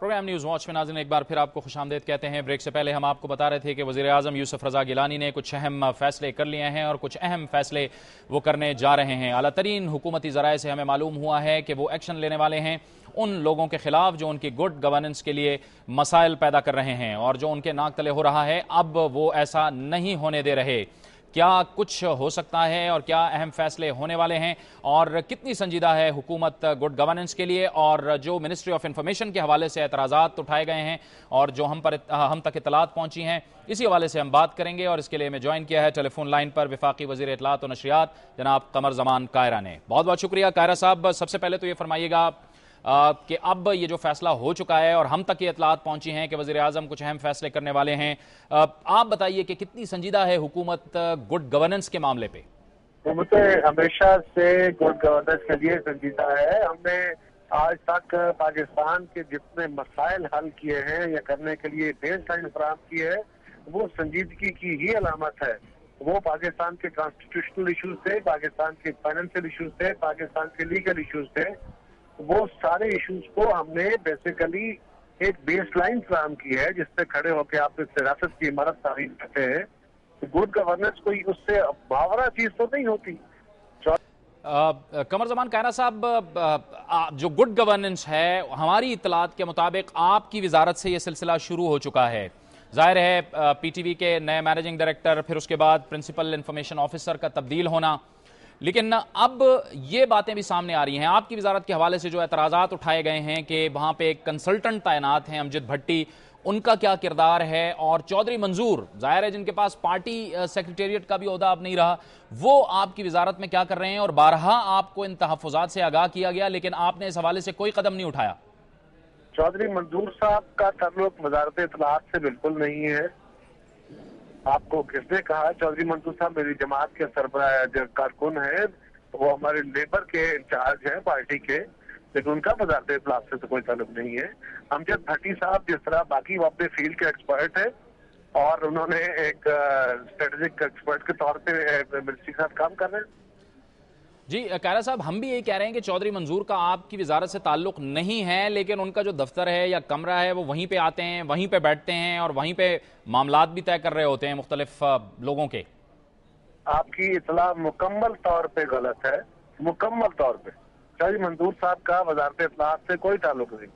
Programme news watch में नाज़रीन एक बार फिर आपको खुशामदीद कहते हैं। ब्रेक से पहले हम आपको बता रहे थे कि वज़ीर आज़म यूसुफ रज़ा गिलानी ने कुछ अहम फैसले कर लिए हैं और कुछ अहम फैसले वो करने जा रहे हैं। आला तरीन हुकूमती ज़राए से हमें मालूम हुआ है कि वो एक्शन लेने वाले हैं उन लोगों के खिलाफ जो उनकी गुड गवर्नेंस के लिए मसाइल पैदा कर रहे हैं और जो उनके नाक तले हो रहा है, अब वो ऐसा नहीं होने दे रहे। क्या कुछ हो सकता है और क्या अहम फैसले होने वाले हैं और कितनी संजीदा है हुकूमत गुड गवर्नेंस के लिए, और जो मिनिस्ट्री ऑफ इंफॉर्मेशन के हवाले से एतराज़ात उठाए गए हैं और जो हम तक इत्तलात पहुंची हैं, इसी हवाले से हम बात करेंगे। और इसके लिए मैं ज्वाइन किया है टेलीफोन लाइन पर वफाकी वज़ीर इत्तलात और नशरियात जनाब कमर ज़मान कायरा ने। बहुत बहुत शुक्रिया कायरा साहब। सबसे पहले तो ये फरमाइएगा कि अब ये जो फैसला हो चुका है और हम तक ये इत्तलात पहुंची हैं कि वज़ीर आज़म कुछ अहम फैसले करने वाले हैं, आप बताइए कि कितनी संजीदा है हुकूमत गुड गवर्नेंस के मामले पे? हुकूमत हमेशा से गुड गवर्नेंस के लिए संजीदा है। हमने आज तक पाकिस्तान के जितने मसाइल हल किए हैं या करने के लिए बेस लाइन फराहम की है, वो संजीदगी की ही अलामत है। वो पाकिस्तान के कॉन्स्टिट्यूशनल इशूज थे, पाकिस्तान के फाइनेंशियल इशूज थे, पाकिस्तान के लीगल इशूज थे। वो सारे इश्यूज को हमने बेसिकली एक बेस लाइन फराहम की है जिससे खड़े होकर आप इस सियासत की इमारत तारीफ करते हैं। तो गुड गवर्नेंस कोई उससे बावरा चीज तो नहीं होती। कमर ज़मान कायरा साहब, जो गुड गवर्नेंस है हमारी इत्तलात के मुताबिक आपकी वजारत से ये सिलसिला शुरू हो चुका है। जाहिर है पीटीवी के नए मैनेजिंग डायरेक्टर, फिर उसके बाद प्रिंसिपल इंफॉर्मेशन ऑफिसर का तब्दील होना, लेकिन अब ये बातें भी सामने आ रही हैं आपकी वजारत के हवाले से जो एतराज़ात उठाए गए हैं कि वहाँ पे एक कंसल्टेंट तैनात हैं अमजद भट्टी, उनका क्या किरदार है, और चौधरी मंजूर जाहिर है जिनके पास पार्टी सेक्रेटेरिएट का भी ओहदा अब नहीं रहा, वो आपकी वजारत में क्या कर रहे हैं? और बारहा आपको इन तहफ़्फ़ुज़ात से आगाह किया गया लेकिन आपने इस हवाले से कोई कदम नहीं उठाया। चौधरी मंजूर साहब का ताल्लुक वजारत इत्तलात से बिल्कुल नहीं है। आपको किसने कहा? चौधरी मंजूर साहब मेरी जमात के सरबराह कारकुन है, वो हमारे लेबर के इंचार्ज है पार्टी के, लेकिन उनका वजारत इत्तलात से तो कोई ताल्लुक नहीं है। अमजद भट्टी साहब जिस तरह बाकी वो अपने फील्ड के एक्सपर्ट है और उन्होंने एक स्ट्रेटेजिक एक्सपर्ट के तौर पे मिनिस्ट्री के साथ काम कर रहे हैं। जी कायरा साहब, हम भी यही कह रहे हैं कि चौधरी मंजूर का आपकी वजारत से ताल्लुक नहीं है, लेकिन उनका जो दफ्तर है या कमरा है वो वहीं पे आते हैं, वहीं पे बैठते हैं और वहीं पे मामलात भी तय कर रहे होते हैं मुख्तलिफ लोगों के। आपकी इतला मुकम्मल तौर पे गलत है, मुकम्मल तौर पे। चौधरी मंजूर साहब का वजारत इत्तलात से कोई ताल्लुक नहीं।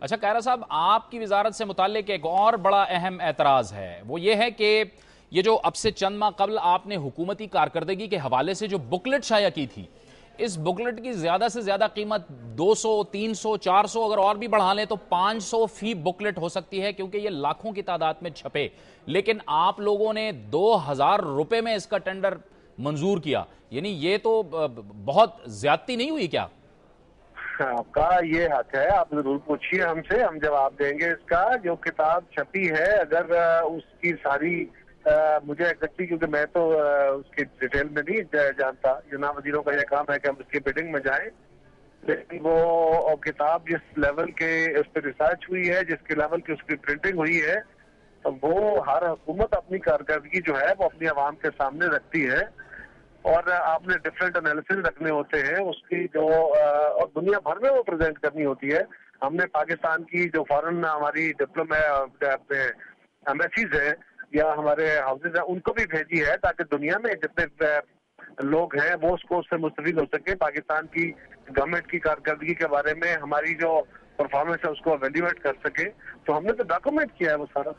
अच्छा कायरा साहब, आपकी वजारत से मुताल्लिक एक और बड़ा अहम एतराज़ है, वो ये है कि ये जो अब से चंद माह कबल आपने हुकूमती कारकर्दगी के हवाले से जो बुकलेट शाया की थी, इस बुकलेट की ज्यादा से ज्यादा कीमत 200, 300, 400, अगर और भी बढ़ा लें तो 500 फी बुकलेट हो सकती है, क्योंकि ये लाखों की तादाद में छपे। लेकिन आप लोगों ने 2000 रुपए में इसका टेंडर मंजूर किया, यानी ये तो बहुत ज्यादती नहीं हुई क्या? आपका ये हक है, आप जरूर पूछिए हमसे, हम जवाब देंगे इसका। जो किताब छपी है, अगर उसकी सारी मुझे एग्जैक्टली, क्योंकि मैं तो उसकी डिटेल में नहीं जानता, जनाब वजीरों का यह काम है कि हम उसकी बिडिंग में जाएं, लेकिन वो किताब जिस लेवल के उस पर रिसर्च हुई है, जिसके लेवल की उसकी प्रिंटिंग हुई है, तो वो हर हुकूमत अपनी कारकर्दगी जो है वो अपनी आवाम के सामने रखती है और आपने डिफरेंट एनालिसिस रखने होते हैं उसकी, जो और दुनिया भर में वो प्रेजेंट करनी होती है। हमने पाकिस्तान की जो फॉरेन हमारी एम्बेसीज है या हमारे हाउसेज हैं, उनको भी भेजी है ताकि दुनिया में जितने लोग हैं वो उससे मुस्तफीद हो सके, पाकिस्तान की गवर्नमेंट की कारकर्दगी के बारे में हमारी जो परफॉर्मेंस है उसको एवेल्युएट कर सके। तो हमने तो डॉक्यूमेंट किया है वो सारा।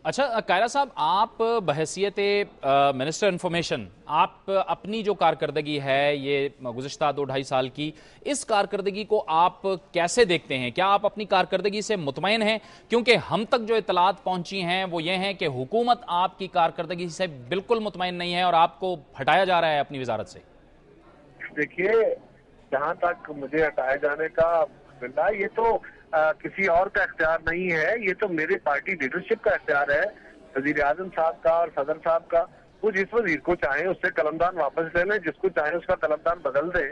अच्छा कायरा साहब, आप बहैसियत मिनिस्टर इंफॉर्मेशन, आप अपनी जो कारकर्दगी है ये गुज़िश्ता 2-2.5 साल की, इस कारकर्दगी को आप कैसे देखते हैं? क्या आप अपनी कारकर्दगी से मुतमईन हैं? क्योंकि हम तक जो इत्तलात पहुंची हैं वो ये हैं कि हुकूमत आपकी कारकर्दगी से बिल्कुल मुतमईन नहीं है और आपको हटाया जा रहा है अपनी वजारत से। देखिए, जहाँ तक मुझे हटाए जाने का मिला, ये तो किसी और का इख्तियार नहीं है, ये तो मेरी पार्टी लीडरशिप का इख्तियार है, वजीर आजम साहब का और सदर साहब का। वो जिस वजीर को चाहे उससे कलमदान वापस ले लें, जिसको चाहे उसका कलमदान बदल दे।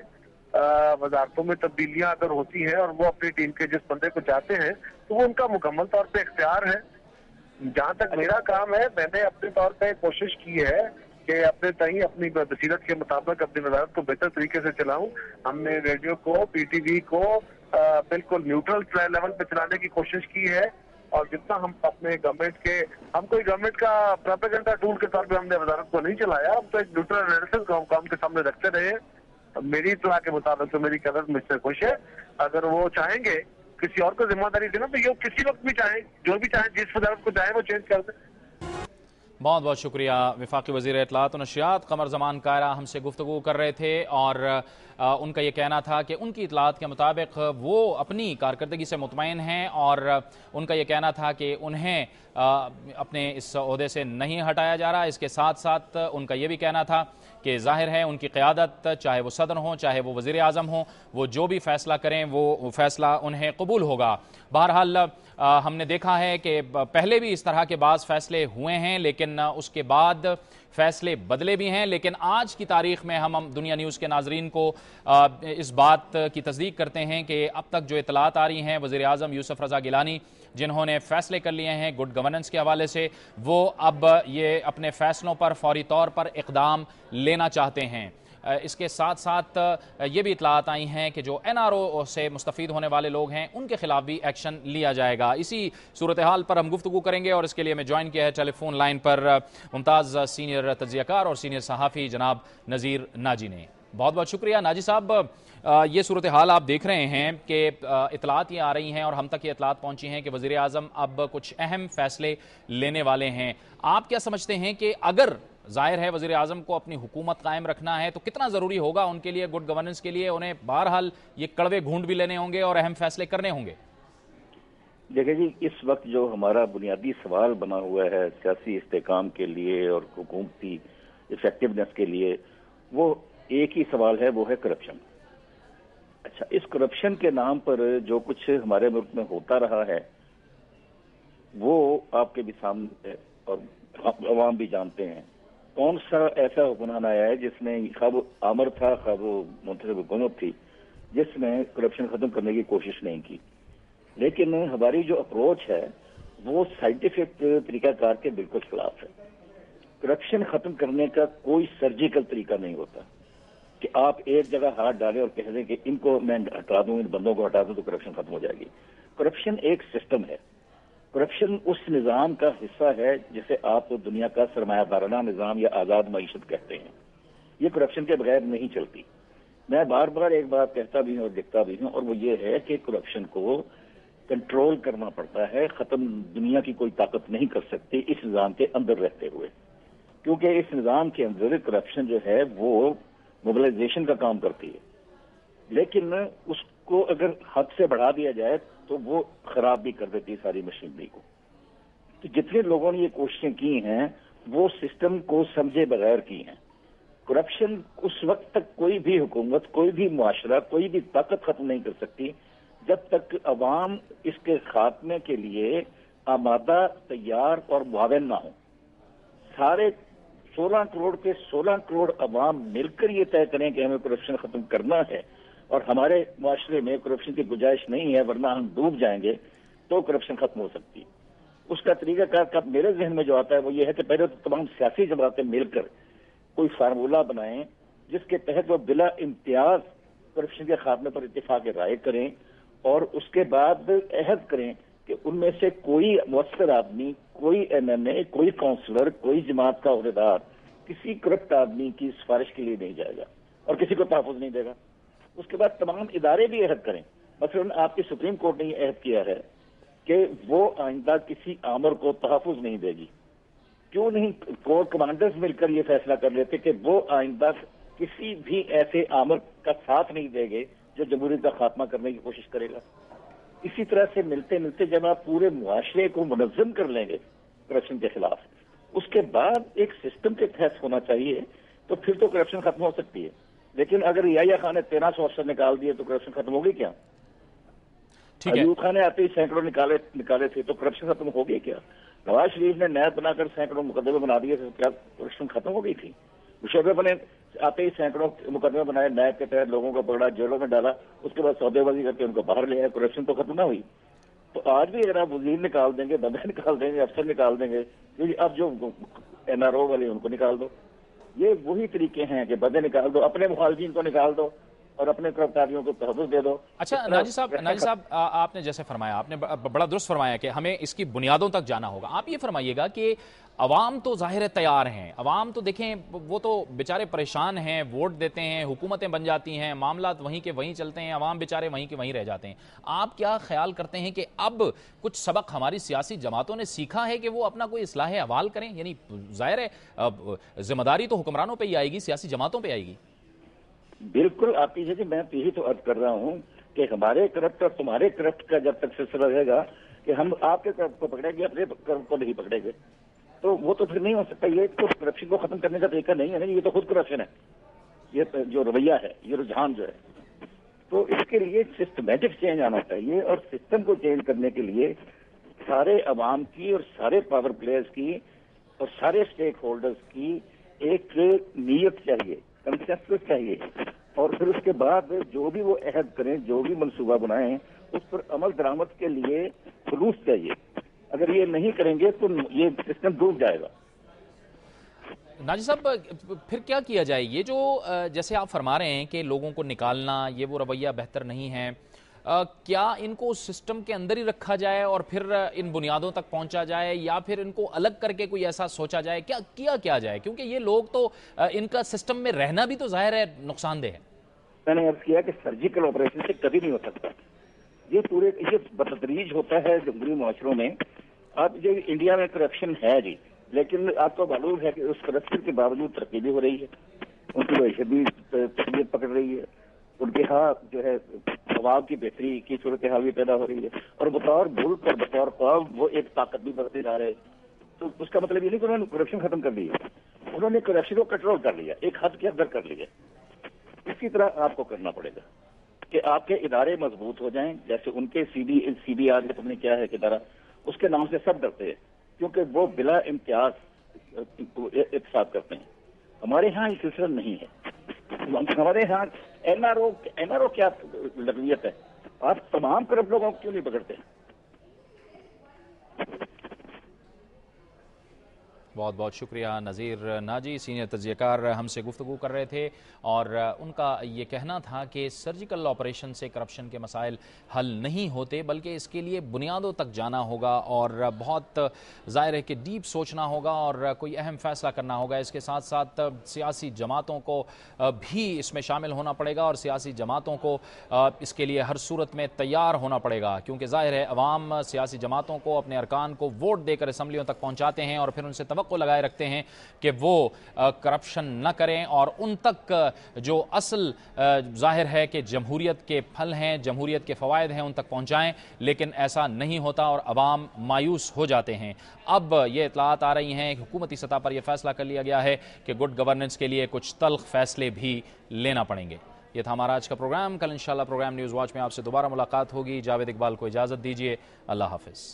वजारतों में तब्दीलियां अगर होती हैं और वो अपनी टीम के जिस बंदे को चाहते हैं तो वो उनका मुकम्मल तौर पे इख्तियार है। जहाँ तक मेरा काम है, मैंने अपने तौर पे कोशिश की है कि अपने तई अपनी बसीरत के मुताबिक अपनी वजारत को बेहतर तरीके से चलाऊं। हमने रेडियो को, पीटीवी को बिल्कुल न्यूट्रल लेवल पे चलाने की कोशिश की है। और जितना हम अपने गवर्नमेंट के, हम कोई गवर्नमेंट का प्रोपेगेंडा टूल के तौर पे हमने वजारत को नहीं चलाया, हम तो एक न्यूट्रल एनालिसिस को हम के सामने रखते रहे। मेरी इत्तला के मुताबिक तो मेरी कदर मुझसे खुश है। अगर वो चाहेंगे किसी और को जिम्मेदारी देना तो ये किसी वक्त भी चाहे, जो भी चाहे, जिस वजारत को चाहे वो चेंज कर दे। बहुत बहुत शुक्रिया। वफाकी वज़ीर इत्तलात और नशियात कमर ज़मान कायरा हमसे गुफ्तगू कर रहे थे और उनका ये कहना था कि उनकी इत्तलात के मुताबिक वो अपनी कारकर्दगी से मुतमईन हैं और उनका ये कहना था कि उन्हें अपने इस ओहदे से नहीं हटाया जा रहा। इसके साथ साथ उनका ये भी कहना था कि जाहिर है उनकी क़यादत, चाहे वो सदर हों चाहे वो वज़ीर आज़म हों, वो जो भी फ़ैसला करें वो फ़ैसला उन्हें कबूल होगा। बहरहाल हमने देखा है कि पहले भी इस तरह के बाज़ फ़ैसले हुए हैं लेकिन उसके बाद फ़ैसले बदले भी हैं। लेकिन आज की तारीख़ में हम दुनिया न्यूज़ के नाज़रीन को इस बात की तस्दीक करते हैं कि अब तक जो इत्तलात आ रही हैं वज़ीर आज़म यूसुफ रज़ा गिलानी जिन्होंने फ़ैसले कर लिए हैं गुड गवर्नेंस के हवाले से, वो अब ये अपने फ़ैसलों पर फौरी तौर पर इक़दाम लेना चाहते हैं। इसके साथ साथ ये भी इत्तलात आई हैं कि जो NRO से मुस्तफ़ीद होने वाले लोग हैं उनके खिलाफ भी एक्शन लिया जाएगा। इसी सूरत हाल पर हम गुफ्तगू करेंगे और इसके लिए मैं ज्वाइन किया है टेलीफोन लाइन पर मुमताज़ सीनियर तज्ज़ियाकार और सीनियर सहाफ़ी जनाब नज़ीर नाजी ने। बहुत बहुत शुक्रिया नाजी साहब। ये सूरत हाल आप देख रहे हैं कि इत्तलात ये आ रही हैं और हम तक ये इत्तलात पहुंची हैं कि वज़ीर आज़म अब कुछ अहम फ़ैसले लेने वाले हैं। आप क्या समझते हैं कि अगर ज़ाहिर है वज़ीर आज़म को अपनी हुकूमत कायम रखना है तो कितना ज़रूरी होगा उनके लिए गुड गवर्नेंस के लिए, उन्हें बहरहाल ये कड़वे घूंट भी लेने होंगे और अहम फ़ैसले करने होंगे? देखिए जी, इस वक्त जो हमारा बुनियादी सवाल बना हुआ है सियासी इस्तेकाम के लिए और हुकूमती इफेक्टिवनेस के लिए, वो एक ही सवाल है, वो है करप्शन। अच्छा, इस करप्शन के नाम पर जो कुछ हमारे मुल्क में होता रहा है वो आपके भी सामने है और अवाम भी जानते हैं। कौन सा ऐसा हुक्मरान आया है जिसने खब आमर था, खब मुंतखब हुकूमत थी, जिसने करप्शन खत्म करने की कोशिश नहीं की। लेकिन हमारी जो अप्रोच है वो साइंटिफिक तरीकाकार के बिल्कुल खिलाफ है। करप्शन खत्म करने का कोई सर्जिकल तरीका नहीं होता कि आप एक जगह हाथ डालें और कह दें कि इनको मैं हटा दूं, इन बंदों को हटा दूं तो करप्शन खत्म हो जाएगी। करप्शन एक सिस्टम है। करप्शन उस निज़ाम का हिस्सा है जिसे आप दुनिया का सरमायादाराना निज़ाम या आज़ाद मईशत कहते हैं। ये करप्शन के बगैर नहीं चलती। मैं बार बार एक बात कहता भी हूं और लिखता भी हूं, और वो ये है कि करप्शन को कंट्रोल करना पड़ता है। खत्म दुनिया की कोई ताकत नहीं कर सकती इस निज़ाम के अंदर रहते हुए, क्योंकि इस निज़ाम के अंदर करप्शन जो है वो मोबिलाइजेशन का काम करती है। लेकिन उसको अगर हद से बढ़ा दिया जाए तो वो खराब भी कर देती है सारी मशीनरी को। तो जितने लोगों ने ये कोशिशें की हैं वो सिस्टम को समझे बगैर की हैं। करप्शन उस वक्त तक कोई भी हुकूमत, कोई भी मुआशरा, कोई भी ताकत खत्म नहीं कर सकती जब तक अवाम इसके खात्मे के लिए आमादा, तैयार और मुआवन ना हो। सारे 16 करोड़ के 16 करोड़ अवाम मिलकर ये तय करें कि हमें करप्शन खत्म करना है और हमारे मुआशरे में करप्शन की गुंजाइश नहीं है वरना हम डूब जाएंगे, तो करप्शन खत्म हो सकती है। उसका तरीकाकार मेरे जहन में जो आता है वो ये है कि पहले तो तमाम सियासी जमातें मिलकर कोई फार्मूला बनाएं जिसके तहत वो बिला इम्तियाज करप्शन के खात्मे पर इत्तेफाक राय करें और उसके बाद अहद करें कि उनमें से कोई मुअस्सर आदमी, कोई MNA, कोई काउंसलर, कोई जमात का अहदेदार किसी करप्ट आदमी की सिफारिश के लिए नहीं जाएगा और किसी को तहफ़्फ़ुज़ नहीं देगा। उसके बाद तमाम इदारे भी अहद करें। मसलन आपकी सुप्रीम कोर्ट ने यह अहद किया है कि वो आइंदा किसी आमर को तहफ़्फ़ुज़ नहीं देगी। क्यों नहीं कोर कमांडर्स मिलकर ये फैसला कर लेते कि वो आइंदा किसी भी ऐसे आमर का साथ नहीं देंगे जो जमहूरियत का खात्मा करने की कोशिश करेगा। इसी तरह से मिलते मिलते जब आप पूरे मुआशरे को मुनज़्ज़म कर लेंगे करप्शन के खिलाफ, उसके बाद एक सिस्टम के तहत होना चाहिए, तो फिर तो करप्शन खत्म हो सकती है। लेकिन अगर याहिया खान ने 1300 अफसर निकाल दिए तो करप्शन खत्म होगी क्या? अयूब खान ने आते ही सैकड़ों निकाले थे तो करप्शन खत्म हो गई क्या? नवाज शरीफ ने नैब बनाकर सैकड़ों मुकदमे बना दिए थे, क्या करप्शन खत्म हो गई थी? मुशर्रफ ने आते ही सैकड़ों मुकदमे बनाए, नैब के तहत लोगों को पकड़ा, जेलों में डाला, उसके बाद सौदेबाजी करके उनको बाहर ले आया, करप्शन तो खत्म ना हुई। तो आज भी अगर आप वजीर निकाल देंगे, बंदे निकाल देंगे, अफसर निकाल देंगे, क्योंकि अब जो NRO वाले उनको निकाल दो। ये वही तरीके हैं कि बंदे निकाल दो, अपने मुखालफिन को निकाल दो اور اپنے کرمچاریوں کو تحفظ دے دو. اچھا ناجی صاحب آپ نے جیسے فرمایا، آپ نے بڑا درست فرمایا کہ ہمیں اس کی بنیادوں تک جانا ہوگا. آپ یہ فرمائیے گا کہ عوام تو ظاہر تیار ہیں، عوام تو دیکھیں وہ تو بیچارے پریشان ہیں، ووٹ دیتے ہیں، حکومتیں بن جاتی ہیں، معاملات وہیں کے وہیں چلتے ہیں، عوام بیچارے وہیں کے وہیں رہ جاتے ہیں. آپ کیا خیال کرتے ہیں کہ اب کچھ سبق ہماری سیاسی جماعتوں نے سیکھا ہے کہ وہ اپنا کوئی اصلاح احوال کریں؟ یعنی ظاہر ہے ذمہ داری تو حکمرانوں پہ ہی آئے گی، سیاسی جماعتوں پہ آئے گی. بالکل آپ کی جی، میں یہی تو عرض کر رہا ہوں کہ ہمارے کرپٹ اور تمہارے کرپٹ کا جب تک سلسلہ رہے گا کہ ہم آپ کے کرپٹ کو پکڑیں گے، اپنے کرپٹ کو نہیں پکڑیں گے، تو وہ تو پھر نہیں ہو سکتا. یہ تو کرپشن کو ختم کرنے کا طریقہ نہیں ہے نا، یہ تو خود کرپشن ہے. یہ جو رویہ ہے، یہ رجحان جو ہے، تو اس کے لیے سسٹمیٹک چینج آنا چاہیے. اور سسٹم کو چینج کرنے کے لیے سارے عوام کی اور سارے پاور پلیئرز کی اور سارے اسٹیک ہولڈرز کی ایک نیت چاہیے، کنسنسس چاہیے. اور پھر اس کے بعد جو بھی وہ عہد کریں، جو بھی منصوبہ بنائیں، اس پر عمل درآمد کے لیے خلوص چاہیے. اگر یہ نہیں کریں گے تو یہ سسٹم ڈوب جائے گا. ناجی صاحب پھر کیا کیا جائے؟ یہ جو جیسے آپ فرما رہے ہیں کہ لوگوں کو نکالنا، یہ وہ رویہ بہتر نہیں ہے، کیا ان کو سسٹم کے اندر ہی رکھا جائے اور پھر ان بنیادوں تک پہنچا جائے، یا پھر ان کو الگ کر کے کوئی ایسا سوچا جائے؟ کیا جائے؟ کیونکہ یہ لوگ تو ان کا سسٹم میں رہنا بھی تو ظاہر ہے نقصان دہ ہے. میں نے عرض کیا کہ سرجیکل آپریشن سے کبھی نہیں ہو سکتا. یہ بتدریج ہوتا ہے جمہوری معاشروں میں. اب جو انڈیا میں کرپشن ہے جی، لیکن آپ کو معلوم ہے کہ اس کرپشن کے باوجود ترقی بھی ہو رہی ہے، ان کی معیشت بھی تربیت پکڑ رہی ہے، ان کے ہاں جو ہے عوام کی بہتری کی صورتحال بھی پیدا ہو رہی ہے، اور بطور ملک اور بطور قوم وہ ایک طاقت بھی بڑھتے جا رہے ہیں. تو اس کا مطلب یہ نہیں کہ انہوں نے کرپشن ختم کر لی ہے، انہوں نے کرپشن کو کنٹرول کر لیا، ایک حد کے اندر کر لیا. اسی طرح آپ کو کرنا پڑے گا کہ آپ کے ادارے مضبوط ہو جائیں. جیسے ان کے سی بی آر تم نے کیا ہے کہ ادارہ، اس کے نام سے سب ڈرتے ہیں کیونکہ وہ بلا امتیاز احتساب کرتے ہیں. ہمارے ہاں یہ سلسلہ نہیں ہے. ہمارے ہاں این آر او کیا لغویت ہے؟ آپ تمام کرپٹ لوگوں کو کیوں نہیں پکڑتے؟ بہت بہت شکریہ. نذیر ناجی سینئر تجزیہ کار ہم سے گفتگو کر رہے تھے، اور ان کا یہ کہنا تھا کہ سرجیکل آپریشن سے کرپشن کے مسائل حل نہیں ہوتے، بلکہ اس کے لیے بنیادوں تک جانا ہوگا اور بہت ظاہر ہے کہ ڈیپ سوچنا ہوگا اور کوئی اہم فیصلہ کرنا ہوگا. اس کے ساتھ ساتھ سیاسی جماعتوں کو بھی اس میں شامل ہونا پڑے گا، اور سیاسی جماعتوں کو اس کے لیے ہر صورت میں تیار ہونا پڑے گا، کیونکہ ظاہر ہے عوام سیاسی جماعتوں کو، اپنے ارکان کو ووٹ دے کر اسمبلیوں تک پہنچاتے ہیں اور پھر ان سے توقع لگائے رکھتے ہیں کہ وہ کرپشن نہ کریں اور ان تک جو اصل ظاہر ہے کہ جمہوریت کے پھل ہیں، جمہوریت کے فوائد ہیں، ان تک پہنچائیں. لیکن ایسا نہیں ہوتا اور عوام مایوس ہو جاتے ہیں. اب یہ اطلاعات آ رہی ہیں کہ حکومتی سطح پر یہ فیصلہ کر لیا گیا ہے کہ گڈ گورننس کے لیے کچھ تلخ فیصلے بھی لینا پڑیں گے. یہ تھا ہمارا آج کا پروگرام. کل انشاءاللہ پروگرام نیوز واچ میں آپ سے دوبارہ ملاقات ہوگی. جاوید اقبال کو اجازت دیجیے. اللہ حافظ.